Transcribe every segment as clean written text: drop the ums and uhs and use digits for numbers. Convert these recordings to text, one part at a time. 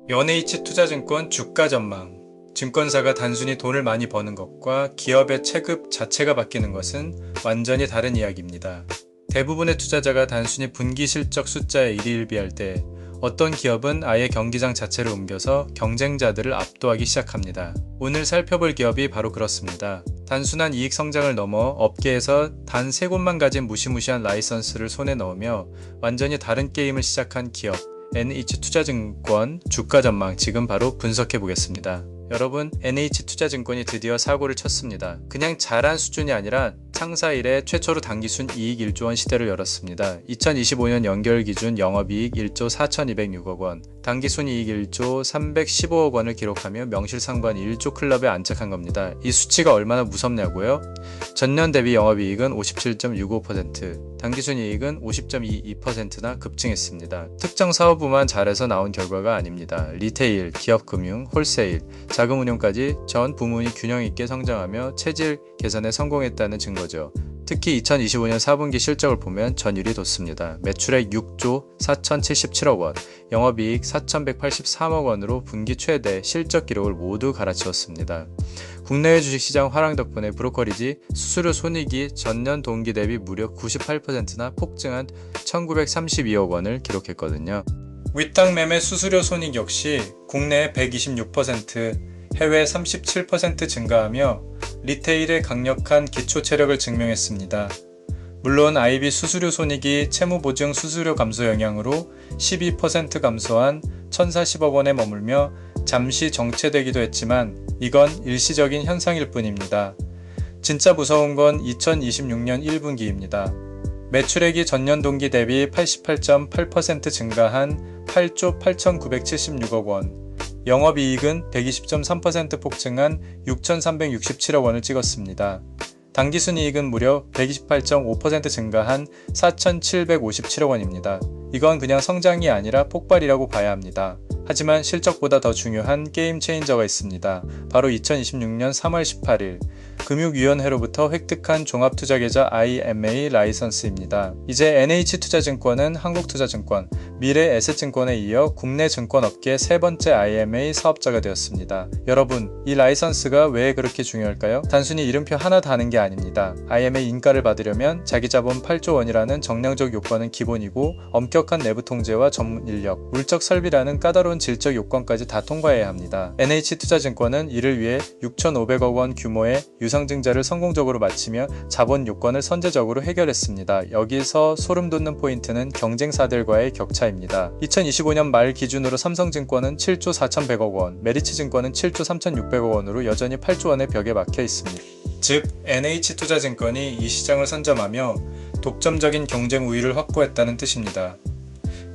NH투자증권 주가 전망. 증권사가 단순히 돈을 많이 버는 것과 기업의 체급 자체가 바뀌는 것은 완전히 다른 이야기입니다. 대부분의 투자자가 단순히 분기 실적 숫자에 일희일비할 때 어떤 기업은 아예 경기장 자체를 옮겨서 경쟁자들을 압도하기 시작합니다. 오늘 살펴볼 기업이 바로 그렇습니다. 단순한 이익 성장을 넘어 업계에서 단 3곳만 가진 무시무시한 라이선스를 손에 넣으며 완전히 다른 게임을 시작한 기업, NH투자증권 주가 전망 지금 바로 분석해 보겠습니다. 여러분, NH투자증권이 드디어 사고를 쳤습니다. 그냥 잘한 수준이 아니라 창사 이래 최초로 단기순 이익 1조 원 시대를 열었습니다. 2025년 연결 기준 영업이익 1조 4,206억 원, 단기순이익 1조 315억 원을 기록하며 명실상부한 1조 클럽에 안착한 겁니다. 이 수치가 얼마나 무섭냐고요? 전년 대비 영업이익은 57.65%, 단기순이익은 50.22%나 급증했습니다. 특정 사업부만 잘해서 나온 결과가 아닙니다. 리테일, 기업금융, 홀세일, 자금운용까지 전 부문이 균형 있게 성장하며 체질 개선에 성공했다는 증거죠. 특히 2025년 4분기 실적을 보면 전율이 돋습니다. 매출액 6조 4,077억 원, 영업이익 4,183억 원으로 분기 최대 실적 기록을 모두 갈아치웠습니다. 국내외 주식시장 화랑 덕분에 브로커리지 수수료 손익이 전년 동기 대비 무려 98%나 폭증한 1,932억 원을 기록했거든요. 위탁 매매 수수료 손익 역시 국내 126%, 해외 37% 증가하며 리테일의 강력한 기초 체력을 증명했습니다. 물론 IB 수수료 손익이 채무보증 수수료 감소 영향으로 12% 감소한 1,040억 원에 머물며 잠시 정체되기도 했지만 이건 일시적인 현상일 뿐입니다. 진짜 무서운 건 2026년 1분기입니다. 매출액이 전년 동기 대비 88.8% 증가한 8조 8,976억 원, 영업이익은 120.3% 폭증한 6,367억 원을 찍었습니다. 당기순이익은 무려 128.5% 증가한 4,757억 원입니다. 이건 그냥 성장이 아니라 폭발이라고 봐야 합니다. 하지만 실적보다 더 중요한 게임 체인저가 있습니다. 바로 2026년 3월 18일 금융위원회로부터 획득한 종합투자계좌 IMA 라이선스입니다. 이제 NH투자증권은 한국투자증권, 미래에셋증권에 이어 국내 증권업계 세 번째 IMA 사업자가 되었습니다. 여러분, 이 라이선스가 왜 그렇게 중요할까요? 단순히 이름표 하나 다는 게 아닙니다. IMA 인가를 받으려면 자기자본 8조 원이라는 정량적 요건은 기본이고 엄격한 내부 통제와 전문 인력, 물적 설비라는 까다로운 질적 요건까지 다 통과해야 합니다. NH투자증권은 이를 위해 6,500억 원 규모의 유상증자를 성공적으로 마치며 자본 요건을 선제적으로 해결했습니다. 여기서 소름 돋는 포인트는 경쟁사들과의 격차입니다. 2025년 말 기준으로 삼성증권은 7조 4,100억 원, 메리츠증권은 7조 3,600억 원으로 여전히 8조 원의 벽에 막혀 있습니다. 즉, NH투자증권이 이 시장을 선점하며 독점적인 경쟁 우위를 확보했다는 뜻입니다.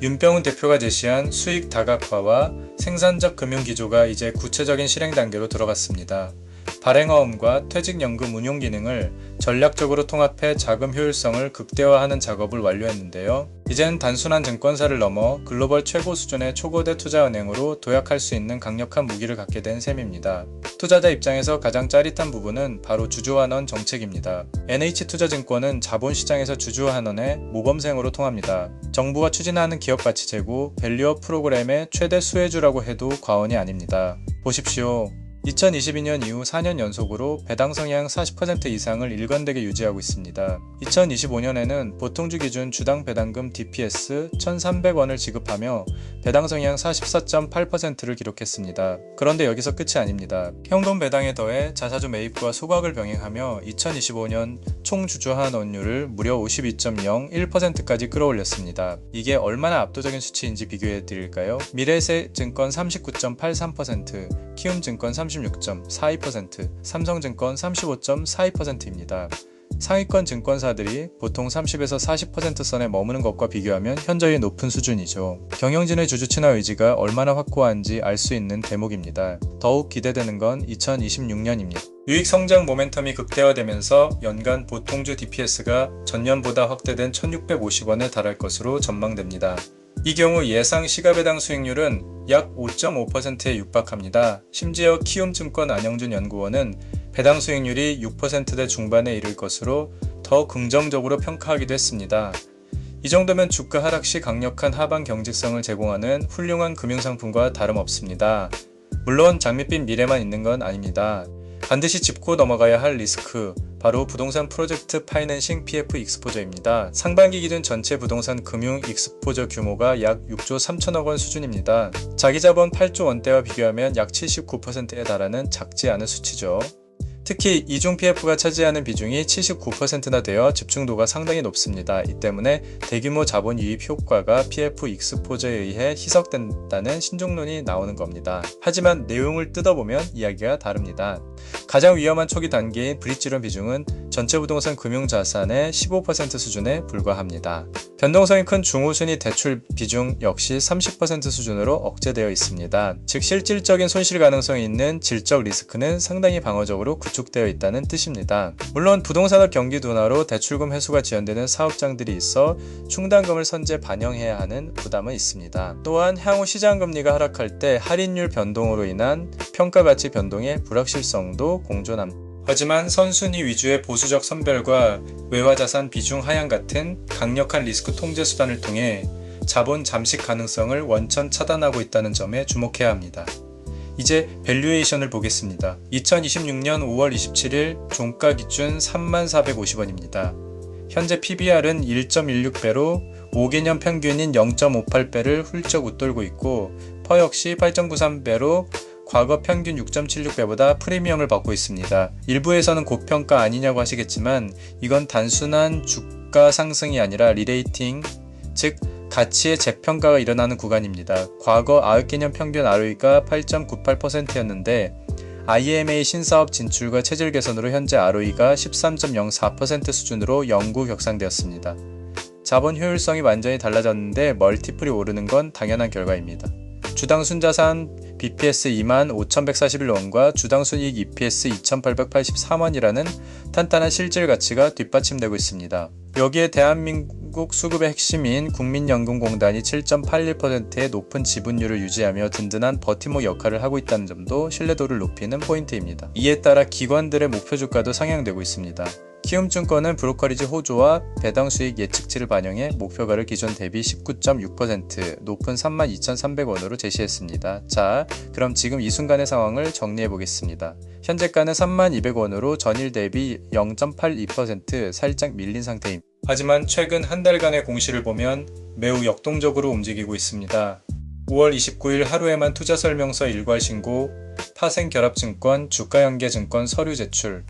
윤병훈 대표가 제시한 수익 다각화와 생산적 금융기조가 이제 구체적인 실행 단계로 들어갔습니다. 발행어음과 퇴직연금 운용 기능을 전략적으로 통합해 자금 효율성을 극대화하는 작업을 완료했는데요. 이젠 단순한 증권사를 넘어 글로벌 최고 수준의 초거대 투자은행으로 도약할 수 있는 강력한 무기를 갖게 된 셈입니다. 투자자 입장에서 가장 짜릿한 부분은 바로 주주환원 정책입니다. NH투자증권은 자본시장에서 주주환원에 모범생으로 통합니다. 정부가 추진하는 기업가치 제고, 밸류업 프로그램의 최대 수혜주라고 해도 과언이 아닙니다. 보십시오. 2022년 이후 4년 연속으로 배당 성향 40% 이상을 일관되게 유지하고 있습니다. 2025년에는 보통주 기준 주당 배당금 DPS 1,300원을 지급하며 배당 성향 44.8%를 기록했습니다. 그런데 여기서 끝이 아닙니다. 현금 배당에 더해 자사주 매입과 소각을 병행하며 2025년 총 주주환원율을 무려 52.01%까지 끌어올렸습니다. 이게 얼마나 압도적인 수치인지 비교해 드릴까요? 미래에셋증권 39.83%, 키움증권 36.42%, 삼성증권 35.42%입니다. 상위권 증권사들이 보통 30에서 40% 선에 머무는 것과 비교하면 현저히 높은 수준이죠. 경영진의 주주 친화 의지가 얼마나 확고한지 알 수 있는 대목입니다. 더욱 기대되는 건 2026년입니다. 유익 성장 모멘텀이 극대화되면서 연간 보통주 DPS가 전년보다 확대된 1,650원에 달할 것으로 전망됩니다. 이 경우 예상 시가배당 수익률은 약 5.5%에 육박합니다. 심지어 키움증권 안영준 연구원은 배당 수익률이 6%대 중반에 이를 것으로 더 긍정적으로 평가하기도 했습니다. 이 정도면 주가 하락 시 강력한 하방 경직성을 제공하는 훌륭한 금융상품과 다름없습니다. 물론 장밋빛 미래만 있는 건 아닙니다. 반드시 짚고 넘어가야 할 리스크, 바로 부동산 프로젝트 파이낸싱 PF 익스포저입니다. 상반기 기준 전체 부동산 금융 익스포저 규모가 약 6조 3천억 원 수준입니다. 자기자본 8조 원대와 비교하면 약 79%에 달하는 작지 않은 수치죠. 특히 이중 PF가 차지하는 비중이 79%나 되어 집중도가 상당히 높습니다. 이 때문에 대규모 자본 유입 효과가 PF 익스포저에 의해 희석된다는 신중론이 나오는 겁니다. 하지만 내용을 뜯어보면 이야기가 다릅니다. 가장 위험한 초기 단계인 브릿지론 비중은 전체 부동산 금융자산의 15% 수준에 불과합니다. 변동성이 큰 중후순위 대출 비중 역시 30% 수준으로 억제되어 있습니다. 즉 실질적인 손실 가능성이 있는 질적 리스크는 상당히 방어적으로 구축되어 있다는 뜻입니다. 물론 부동산업 경기 둔화로 대출금 회수가 지연되는 사업장들이 있어 충당금을 선제 반영해야 하는 부담은 있습니다. 또한 향후 시장금리가 하락할 때 할인율 변동으로 인한 평가가치 변동의 불확실성도 공존합니다. 하지만 선순위 위주의 보수적 선별과 외화자산 비중 하향 같은 강력한 리스크 통제 수단을 통해 자본 잠식 가능성을 원천 차단하고 있다는 점에 주목해야 합니다. 이제 밸류에이션을 보겠습니다. 2026년 5월 27일 종가 기준 3450원입니다. 현재 PBR은 1.16배로 5개년 평균인 0.58배를 훌쩍 웃돌고 있고 퍼 역시 8.93배로 과거 평균 6.76배보다 프리미엄을 받고 있습니다. 일부에서는 고평가 아니냐고 하시겠지만 이건 단순한 주가 상승이 아니라 리레이팅, 즉 가치의 재평가가 일어나는 구간입니다. 과거 9개년 평균 ROE가 8.98%였는데 IMA 신사업 진출과 체질 개선으로 현재 ROE가 13.04% 수준으로 영구 격상되었습니다. 자본 효율성이 완전히 달라졌는데 멀티플이 오르는 건 당연한 결과입니다. 주당 순자산 BPS 25,141원과 주당 순이익 EPS 2,883원이라는 탄탄한 실질 가치가 뒷받침되고 있습니다. 여기에 대한민국 수급의 핵심인 국민연금공단이 7.81%의 높은 지분율을 유지하며 든든한 버팀목 역할을 하고 있다는 점도 신뢰도를 높이는 포인트입니다. 이에 따라 기관들의 목표 주가도 상향되고 있습니다. 키움증권은 브로커리지 호조와 배당 수익 예측치를 반영해 목표가를 기존 대비 19.6% 높은 32,300원으로 제시했습니다. 자, 그럼 지금 이 순간의 상황을 정리해 보겠습니다. 현재가는 32,200원으로 전일 대비 0.82% 살짝 밀린 상태입니다. 하지만 최근 한 달간의 공시를 보면 매우 역동적으로 움직이고 있습니다. 5월 29일 하루에만 투자설명서 일괄 신고, 파생결합증권, 주가연계증권 서류 제출,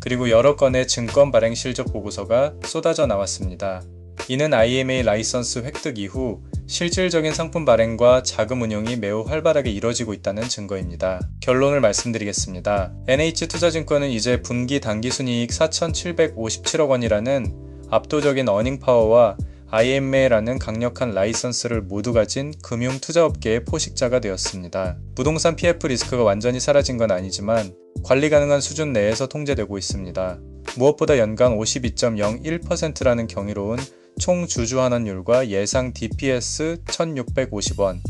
그리고 여러 건의 증권 발행 실적 보고서가 쏟아져 나왔습니다. 이는 IMA 라이선스 획득 이후 실질적인 상품 발행과 자금 운용이 매우 활발하게 이뤄지고 있다는 증거입니다. 결론을 말씀드리겠습니다. NH투자증권은 이제 분기 당기순이익 4,757억 원이라는 압도적인 어닝 파워와 IMA라는 강력한 라이선스를 모두 가진 금융 투자업계의 포식자가 되었습니다. 부동산 PF 리스크가 완전히 사라진 건 아니지만 관리 가능한 수준 내에서 통제되고 있습니다. 무엇보다 연간 52.01%라는 경이로운 총 주주환원율과 예상 DPS 1,650원,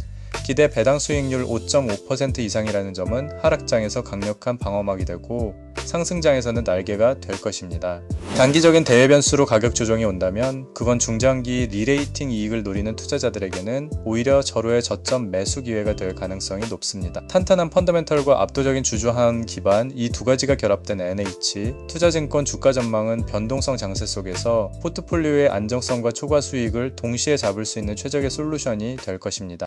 기대 배당 수익률 5.5% 이상이라는 점은 하락장에서 강력한 방어막이 되고 상승장에서는 날개가 될 것입니다. 단기적인 대외 변수로 가격 조정이 온다면 그건 중장기 리레이팅 이익을 노리는 투자자들에게는 오히려 절호의 저점 매수 기회가 될 가능성이 높습니다. 탄탄한 펀더멘털과 압도적인 주주환원 기반, 이 두 가지가 결합된 NH, 투자증권 주가 전망은 변동성 장세 속에서 포트폴리오의 안정성과 초과 수익을 동시에 잡을 수 있는 최적의 솔루션이 될 것입니다.